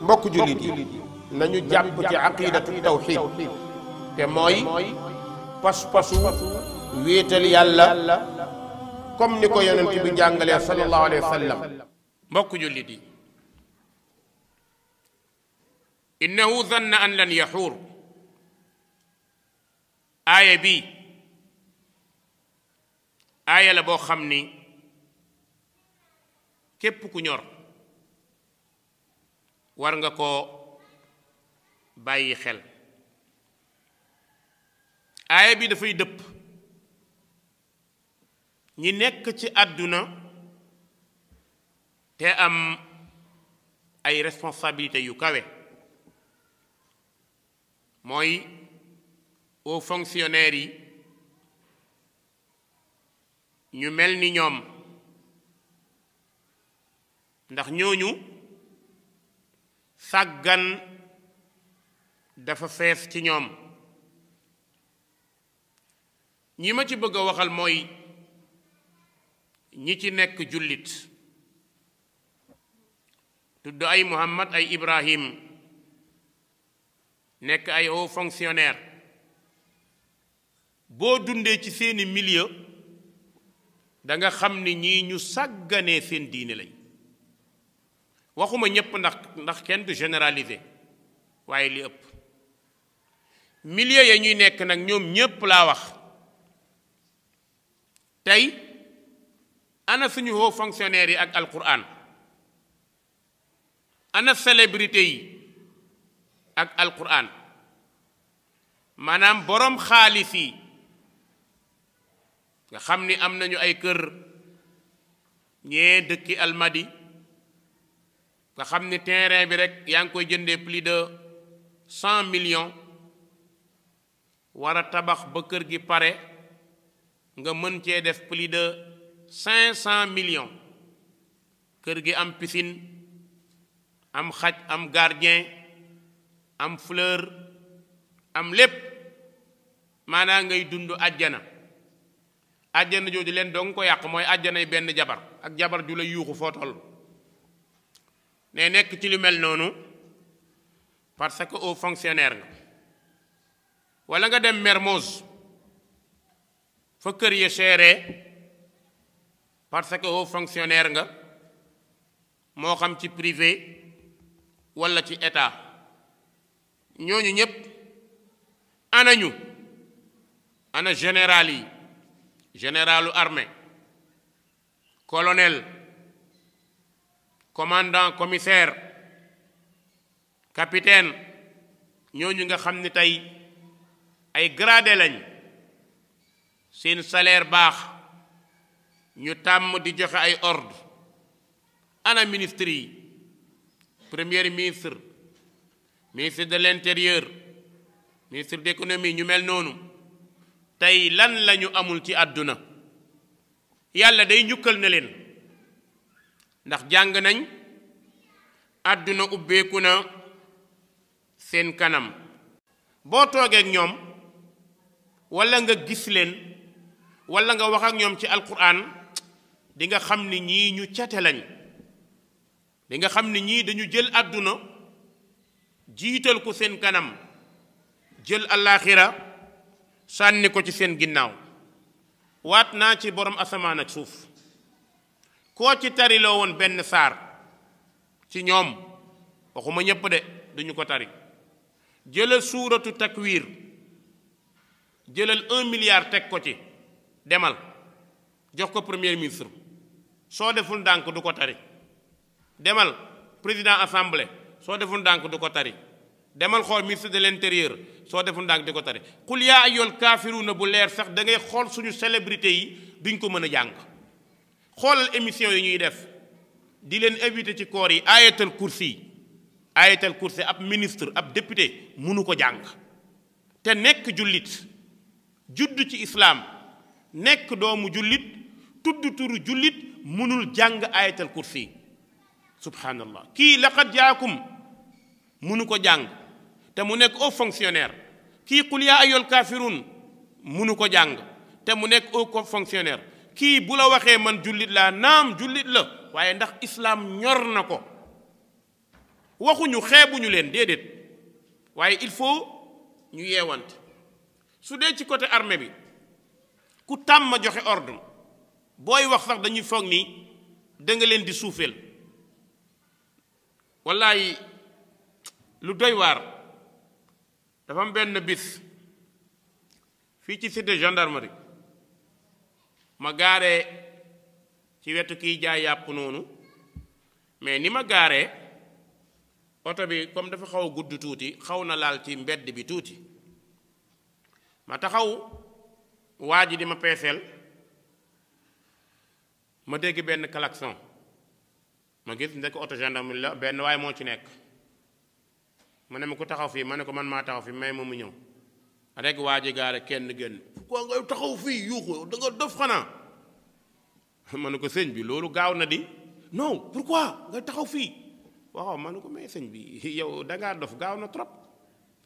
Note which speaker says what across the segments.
Speaker 1: mbokk jullit yi nañu jàpp ci aqidatu tawxid te mooy pas-pasu wéetal yàlla comme ni ko yonent bi jàngalee sallallahu alayhi wa sallam.
Speaker 2: mbokk jullit yi innahu zanna an lan yaxuur aaya bi aaya la boo xam ni képp ku ñor war nga ko bàyyi xel. aaya bi dafay dëpp ñi nekk ci àdduna te am ay responsabilité yu kawe mooy aux fonctionnaires yi ñu mel ni ñoom ndax ñooñu sàggan dafa fees ci ñoom. ñi ma ci bëgg a waxal mooy ñi ci nekk jullit tudd ay Muhammad ay Ibrahim nekk ay haut fonctionnaire boo dundee ci seeni milieu da nga xam ni ñii ñu sàgganee seen diine lañ. waxuma ñépp ndax kenn du généraliser waaye li ëpp milieu ya ñuy nekk nag ñoom ñépp laa wax. tey ana suñu haut fonctionnaire yi ak alquran ana célébrité yi ak alquran maanaam boroom xaalis yi nga xam ni am nañu ay kër ñee dëkki almadi nga xam ni terrain bi rek yaa ngi koy jëndee plus de 100 millions war a tabax ba kër gi pare nga mën cee def plus de 500 millions kër gi am piscine am xaj am gardien am fleur am lépp maanaam ngay dund àjjana. àjjana jooju leen doo nga ko yàq mooy àjjanay benn jabar ak jabar ju la yuuxu foo toll ne nekk ci lu mel noonu parce que au fonctionnaire nga walla nga dem Mermoz fa kër ya seere parce que haut fonctionnaire nga moo xam ci privé walla ci état. ñooñu ñépp anañu ana général yi généralu armée colonel commandant commissaire capitaine ñooñu nga xam ni tey ay gradé lañ seen salaire baax ñu tàmm di joxe ay ordre. ana ministre yi premier ministre ministre de l'intérieur ministre de l'économie ñu mel noonu tey lan lañu amul ci àdduna. yàlla day njukkal na leen ndax jàng nañ àdduna ubbeeku na seen kanam. boo toogee ak ñoom walla nga gis leen walla nga wax ak ñoom ci alquran di nga xam ni ñii ñu cate lañ. di nga xam ni ñii dañu jël àdduna jiital ko seen kanam jël allaaxira sànni ko ci seen ginnaaw. waat naa ci borom asamaan ak suuf koo ci tariloo woon benn saar ci ñoom waxuma ñépp de duñu ko tari. jëlal suuratu takwir jëlal 1 milliard teg ko ci demal jox ko premier ministre soo deful ndànk du ko tari. demal président assemblée soo deful ndànk du ko tari. demal xool ministre de l'intérieur soo deful ndànk di ko tari. qul yaa ayyuhal kaafiruuna bu leer sax da ngay xool suñu célébrité yi duñ ko mën a jàng. xoolal émission yi ñuy def di leen éviter ci koor yi ayatal kursi ab ministre ab député mënu ko jàng te nekk jullit judd ci islaam nekk doomu jullit tudd turu jullit mënul jàng ayatal kursi. subhanallah kii laqad jaakum mënu ko jàng te mu nekk au fonctionnaire. kii qul yaa ayyuhal kaafiruun mënu ko jàng te mu nekk au fonctionnaire. kii bu la waxee man jullit laa naam jullit la waaye ndax islaam ñor na ko waxuñu xeebuñu leen déedéet waaye il faut ñu yeewante su dee ci côté armée bi ku tàmm joxe ordre booy wax sax dañuy foog ni da nga leen di suufeel wallaay lu doy waar dafa am benn bis fii ci cité gendarmerie ma gaaree ci wetu kiy jaay yàpp noonu mais ni ma gaaree oto bi comme dafa xaw a gudd tuuti xaw na laal ci mbedd bi tuuti ma taxaw waa ji di ma peeseel ma dégg benn klaxon ma gis ndek oto gendarmerie la benn waaye moo ci nekk ma ne ma ko taxaw fii ma ne ko man maa taxaw fii may ma mu ñëw rek waa ji gaare kenn génn pourquoi ngay taxaw fii yuuxu da nga dof xanaa ma ne ko sëñ bi loolu gaaw na di non pourquoi ngay taxaw fii waaw ma ne ko mais sëñ bi yow dangaa dof gaaw na trop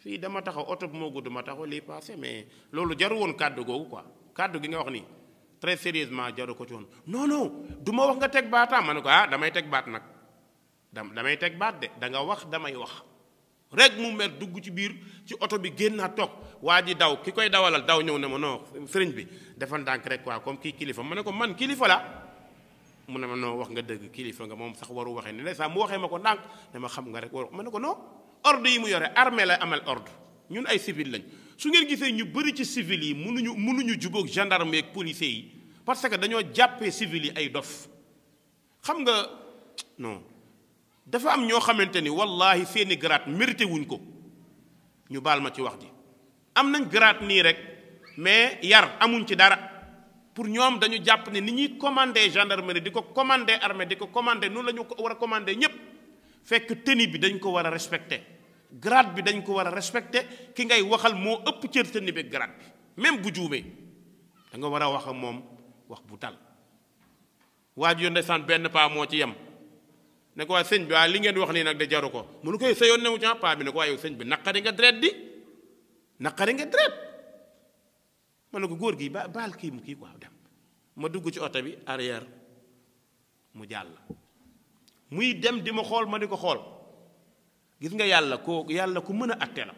Speaker 2: fii dama taxaw oto bi moo gudd ma taxaw lii passé mais loolu jaru woon kàddu googu quoi kàddu gi nga wax nii très sérieusement jaru ko ci woon non non du ma wax nga teg baataam ma ne ko damay teg baat nag damay teg baat de da nga wax damay wax rek mu mer dugg ci biir ci oto bi génn naa toog waa ji daw ki koy dawalal daw ñëw ne ma non sëriñ bi defal ndànk rek quoi comme kii kilifa ma ne ko man kilifa la mu ne ma non wax nga dëgg kilifa nga moom sax waru waxee ne sax mu waxee ma ko ndànk ne ma xam nga rek waru ma ne ko non ordre yi mu yore armée la amal ordre ñun ay civil lañ su ngeen gisee ñu bëri ci civil yi mënuñu jubóog gendarme ak policiers yi parce que dañoo jàppee civil yi ay dof xam nga non dafa am ñoo xamante ni wallahi seeni grade mérité wuñ ko ñu baal ma ci wax ji am nañ grade nii rek mais yar amuñ ci dara pour ñoom dañu jàpp ne ni ñuy commandé gendarmerie di ko commandé armée di ko commandé noonu la ñu ko war a commandé ñépp fekk tenue bi dañ ko war a respecté grade bi dañ ko war a respecté ki ngay waxal moo ëpp cër tenue bi grade bi même bu juumee da nga war a wax ak moom wax bu dal waa ji yoon ndeysaan benn paa moo ci yem ne ko waa sëñ bi li ngeen wax nii nag de jaru ko mu nu koy sa yoon newu ci paa bi ne ko waa yow sëñ bi naqari nga deret di naqari nga deret ma ne ko góor gi baal kii mu kii quoi dem ma dugg ci oto bi arrière mu jàll muy dem di ma xool ma di ko xool gis nga yàlla ku mën a atte la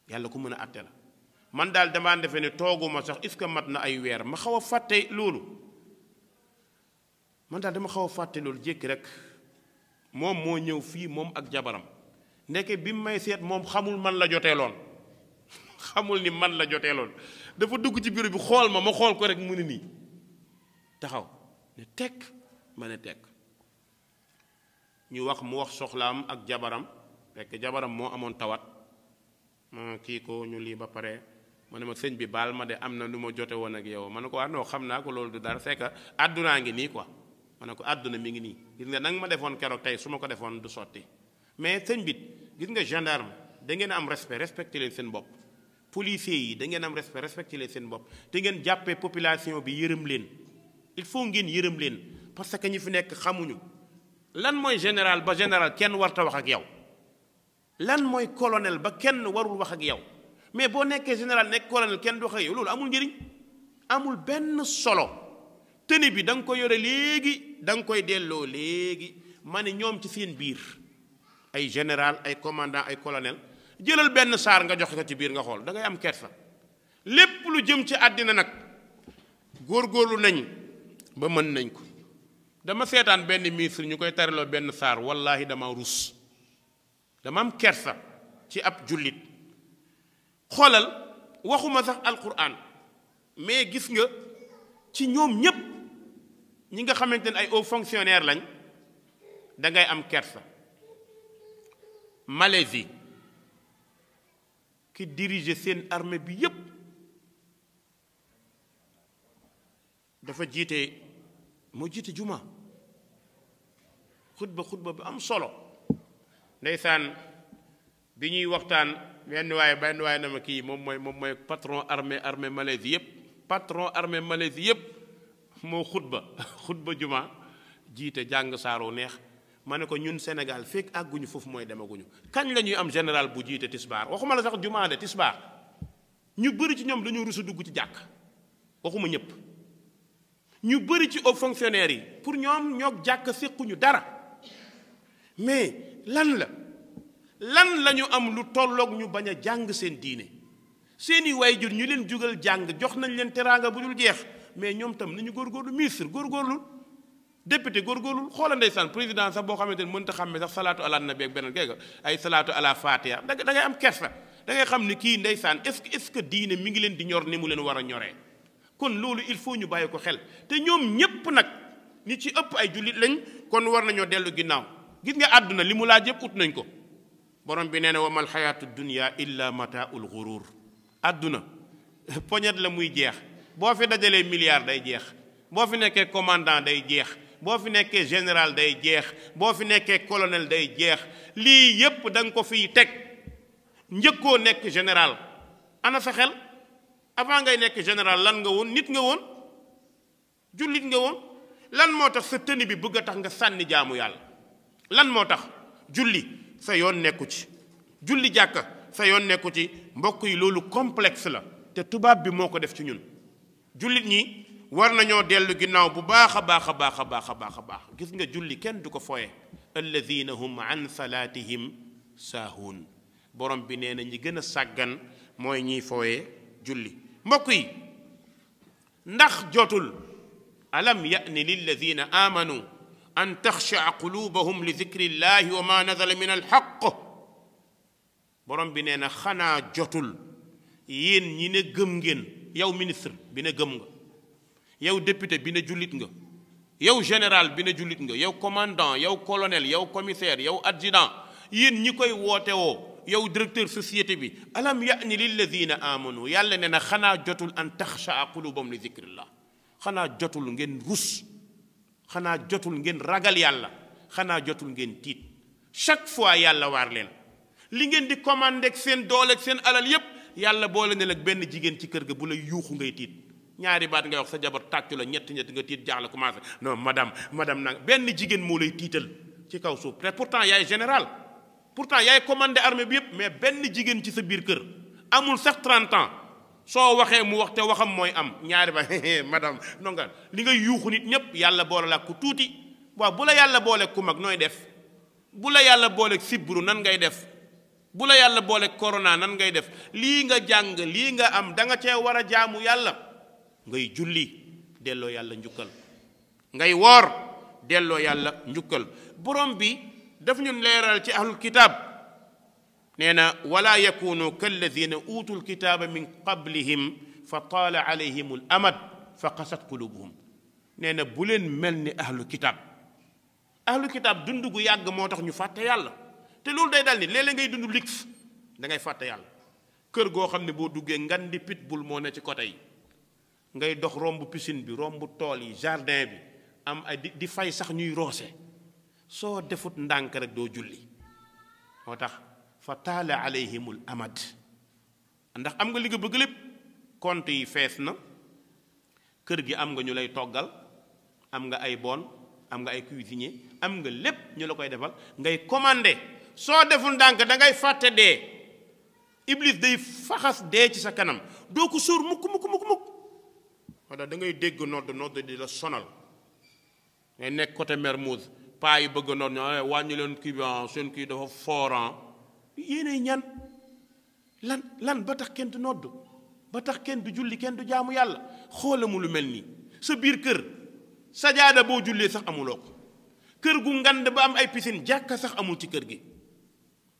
Speaker 2: yàlla ku mën a atte la man daal damaa defe ne tooguma sax est-ce que mat na ay weer ma xaw a fàtte loolu man daal dama xaw a fàtte loolu jékki rek moom moo ñëw fii moom ak jabaram ndeke bi mu may seet moom xamul man la joteeloon xamul ni man la joteeloon dafa dugg ci bureau bi xool ma xool ko rek mu ne nii taxaw ne tekk ma ne tekk ñu wax mu wax soxlaam ak jabaram fekk jabaram moo amoon tawat ma kii ko ñu lii ba pare ma ne ma sëñ bi baal ma de am na lu ma jote woon ak yow ma ne ko non xam naa ko loolu du dara c'est que àddunaa ngi nii quoi ma ne ko àdduna mi ngi nii gis nga nanga ma defoon keroog tey su ma ko defoon du sotti mais sëñ bi gis nga gendarme da ngeen am respecté leen seen bopp policiers yi da ngeen am respecté leen seen bopp te ngeen jàppee population bi yërëm leen il faut ngeen yërëm leen parce que ñi fi nekk xamuñu lan mooy général ba général kenn warta wax ak yow lan mooy colonel ba kenn warul wax ak yow mais boo nekkee général nekk colonel kenn du wax ak yow loolu amul njëriñ amul benn solo tenue bi da nga ko yore léegi da nga koy delloo léegi ma ne ñoom ci seen biir ay général ay commandant ay colonel jëlal benn saar nga joxe ko ci biir nga xool da ngay am kersa lépp lu jëm ci àddina nag góorgóorlu nañ ba mën nañ ko dama seetaan benn ministre ñu koy tariloo benn saar wallahi dama rus dama am kersa ci ab jullit xoolal waxuma sax alquran mais gis nga ci ñoom ñépp ñi nga xamante ne ay hauts fonctionnaires lañ da ngay am kersa Malaisie ki dirige seen armée bi yépp dafa moo jiite juma xutba bi am solo ndeysaan bi ñuy waxtaan benn waaye na ma kii moom mooy patron armée Malaisie yépp patron armée Malaisie yépp moo xutba juma jiite jàng saaroo neex ma ne ko ñun Sénégal fekk àgguñu foofu mooy demaguñu kañ la ñuy am général bu jiite tisbaar waxuma la sax juma de tisbaar ñu bëri ci ñoom dañoo rusu dugg ci jàkk waxuma ñëpp ñu bëri ci hauts fonctionnaires yi pour ñoom ñoo jàkk séquñu dara mais lan la ñu am lu tolloog ñu bañ a jàng seen diine seeni waajur ñu leen jugal jàng jox nañ leen teraanga bu dul jeex mais ñoom tam nañu góorgóorlu ministre góorgóorlu député góorgóorlu xoola ndeysaan président sax boo xamante ni mënta xàmme sax salaatu ala nabi ak beneen géega ay salaatu ala fatiha da ngay am kersa da ngay xam ni kii ndeysaan est-ce que diine mi ngi leen di ñor ni mu leen war a ñoree kon loolu il faut ñu bàyyi ko xel te ñoom ñépp nag ñi ci ëpp ay jullit lañ kon war nañoo dellu ginnaaw gis nga àdduna li mu laaj yëpp ut nañ ko borom bi nee na wa mal xayaatu dunya illa mataaul gurur àdduna poñet la muy jeex boo fi dajalee milliard day jeex boo fi nekkee commandant day jeex boo fi nekkee général day jeex boo fi nekkee colonel day jeex lii yépp da nga ko fiy teg njëkkoo nekk général ana sa xel avant ngay nekk général lan nga woon nit nga woon jullit nga woon lan moo tax sa tëni bi bëgg a tax nga sànni jaamu yàlla lan moo tax julli sa yoon nekku ci julli jàkka sa yoon nekku ci mbokk yi loolu complexe la te tubaab bi moo ko def ci ñun jullit ñi war nañoo dellu ginnaaw bu baax a baax a baax a baax a baax a baax gis nga julli kenn du ko foye alladina hum an salaatihim saahuun borom bi nee na ñi gën a sàggan mooy ñiy foye julli mbokk yi ndax jotul alam ya'ni lilladina amanu an taxshaa quluubahum li dikri llahi wa ma nazala min alxaq borom bi nee na xanaa jotul yéen ñi ne gëm ngeen yow ministre bi ne gëm nga yow député bi ne jullit nga yow général bi ne jullit nga yow commandant yow colonel yow commissaire yow adjudant yéen ñi koy woote woo yow directeur société bi alam ya'ni lilladina amanu yàlla nee na xanaa jotul an taxshaa quluubahum li dikrillah xanaa jotul ngeen rus xanaa jotul ngeen ragal yàlla xanaa jotul ngeen tiit chaque fois yàlla waar leen li ngeen di commandé ak seen doole ak seen alal yépp yàlla boole ne la benn jigéen ci kër ga bu la yuuxu ngay tiit ñaari baat ngay wax sa jabar tàccu la ñett nga tiit jaaxle commencé non madame nag benn jigéen moo lay tiital ci kaw suuf te pourtant yaay général pourtant yaay commandé armée bi yépp mais benn jigéen ci sa biir kër amul sax 30 ans soo waxee mu wax te waxam mooy am ñaari ba madame nonga li ngay yuuxu nit ñépp yàlla boole la ku tuuti waaw bu la yàlla boole ku mag nooy def bu la yàlla boole sibbiru nan ngay def bu la yàlla boole corona nan ngay def lii nga jàng lii nga am da nga cee war a jaamu yàlla ngay julli delloo yàlla njukkal ngay woor delloo yàlla njukkal borom bi daf ñu leeral ci ahlul kitaab nee na wala yakunu kalladina utul kitaaba min qablihim fa taala alayhim al amad fa qasat qulubuhum nee na bu leen mel ni ahlu kitaab dund gu yàgg moo tax ñu fàtte yàlla te loolu day dal ni léeg-léeg ngay dund lix da ngay fàtte yàlla kër goo xam ne boo duggee ngan di pitbull moo ne ci côté yi ngay dox romb piscine bi romb tool yi jardin bi am ay di fay sax ñuy roose soo defut ndànk rek doo julli moo tax fa taala alayhimul amad ndax am nga li nga bëgg lépp compte yi fees na kër gi am nga ñu lay toggal am nga ay bon am nga ay cuisinier am nga lépp ñu la koy defal ngay commandé soo deful ndànk da ngay fàtte dee iblis day faxas dee ci sa kanam doo ko sóor mukk wala da ngay dégg nodd di la sonal ngay nekk côté Mermoz paa yi bëgg nodd ñoo wàññi leen kii bi seen kii dafa fooran yéenay ñan lan ba tax kenn du nodd ba tax kenn du julli kenn du jaamu yàlla xoolamu lu mel nii sa biir kër sajaada boo jullee sax amuloo ko kër gu ngand ba am ay piscine jàkka sax amul ci kër gi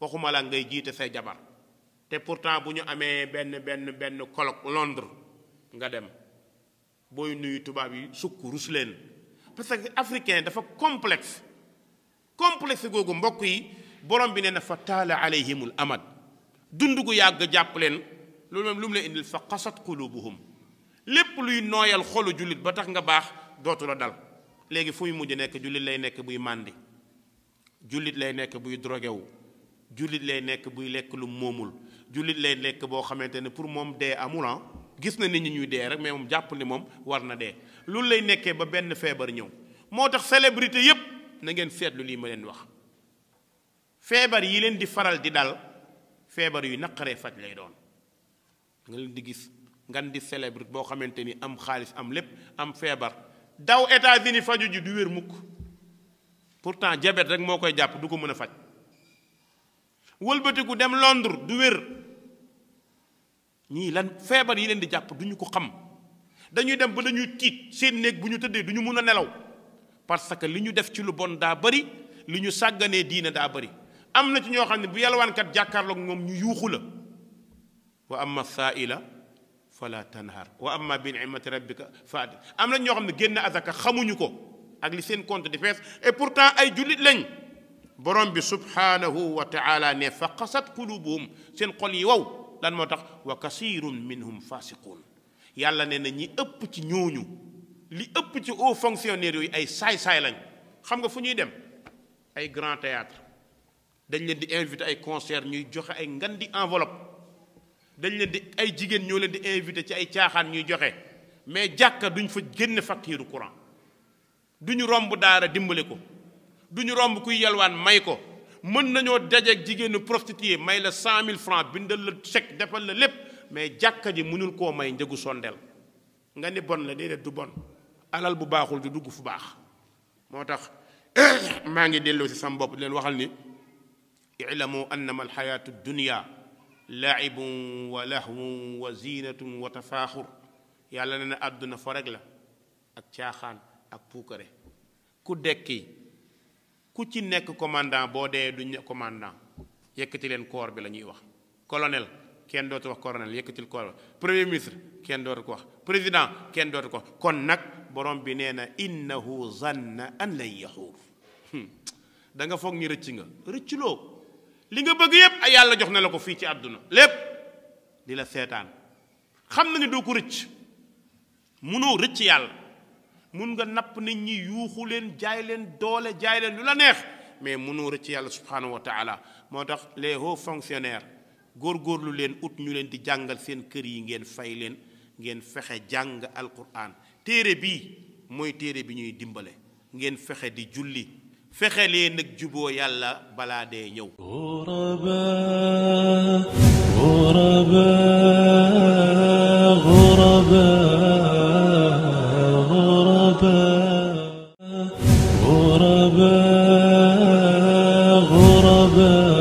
Speaker 2: waxuma la ngay jiite say jabar te pourtant bu ñu amee benn colloque Londres nga dem booy nuyu tubaab yi sukk rus leen parce que africain dafa complexe googu mbokk yi borom bi nee na fa taala alayhimul amad dund gu yàgg jàpp leen loolu même lu mu la indil fa qasat qulubuhum lépp luy nooyal xolu jullit ba tax nga baax dootu la dal léegi fu muy mujj nekk jullit lay nekk buy màndi jullit lay nekk buy drogué wu jullit lay nekk buy lekk lu moomul jullit lay nekk boo xamante ne pour moom dee amul gis na nit ñi ñuy dee rek mais moom jàpp ni moom war na dee loolu lay nekkee ba benn feebar ñëw moo tax célébrité yépp na ngeen seetlu lii ma leen wax feebar yi leen di faral di dal feebar yu naqaree faj lay doon nga leen di gis ngan di célébrité boo xamante ni am xaalis am lépp am feebar daw États-Unis faju ji du wér mukk pourtant diabète rek moo koy jàpp du ko mën a faj wëlbatiku dem Londres du wér. ñii lan feebar yi leen di jàpp duñu ko xam dañuy dem ba dañuy tiit seen néeg bu ñu tëddee du ñu mun a nelaw parce que li ñu def ci lu bon daa bari li ñu sàgganee diine daa bari. am na ci ñoo xam ne bu yalwaankat jàkkaarloog moom ñu yuuxu la. wa amma saa'ila fala tanhar wa amma bi ni'mati rabbika fa haddith. am na ñoo xam ne génn azaka xamuñu ko ak li seen compte di fees et pourtant ay jullit lañ. borom bi subhanahu wa taala ne fa qasat qulubuhum seen xol yi wow lan moo tax wa kasirun minhum fasiqun. yàlla ne na ñi ëpp ci ñooñu li ëpp ci hauts fonctionnaires yooyu ay saay-saay lañ. xam nga fu ñuy dem ay grand théâtre dañ leen di invité ay concert ñuy joxe ay ngandi enveloppe dañ leen di ay jigéen ñoo leen di invité ci ay caaxaan ñuy joxe mais jàkka duñ fa génn facture courant duñu romb daara dimbale ko duñu romb kuy yalwaan may ko. mën nañoo dajeeg jigéenu prostituée may la 100 000 francs bindal la chèque defal la lépp mais jàkka ji mënul koo may njëgu sondeel nga ni bon la déedéet du bon alal bu baaxul du dugg fu baax. moo tax maa ngi delloo si sama bopp di leen waxal ni i'lamu annama alxayaatu dunya laibun wa lahwun wa zinatun wa tafaaxur. yàlla ne na àdduna fo rek la ak caaxaan ak puukare. ku dekki ku ci nekk commandant boo dee duñ ne commandant yëkkati leen corps bi la ñuy wax. colonel kenn dootu wax colonel yëkkatil corps. premier ministre kenn dootu ko wax. président kenn dootu ko wax. kon nag borom bi nee na innahu zanna an lan yaxuur. da nga foog ni rëcc nga rëcculoo li nga bëgg yépp ay yàlla jox na la ko fii ci àdduna lépp di la seetaan xam na ne doo ko rëcc munoo rëcc yàlla. mun nga napp nit ñi yuuxu leen jaay leen doole jaay leen lu la neex mais munoo rëcc yàlla subhanahu wa taala. moo tax les hauts fonctionnaires góorgóorlu leen ut ñu leen di jàngal seen kër yi ngeen fay leen ngeen fexe jàng alquran. téere bii mooy téere bi ñuy dimbale ngeen fexe di julli fexe leen nag juboo yàlla balaa dee ñëw.
Speaker 3: غرباء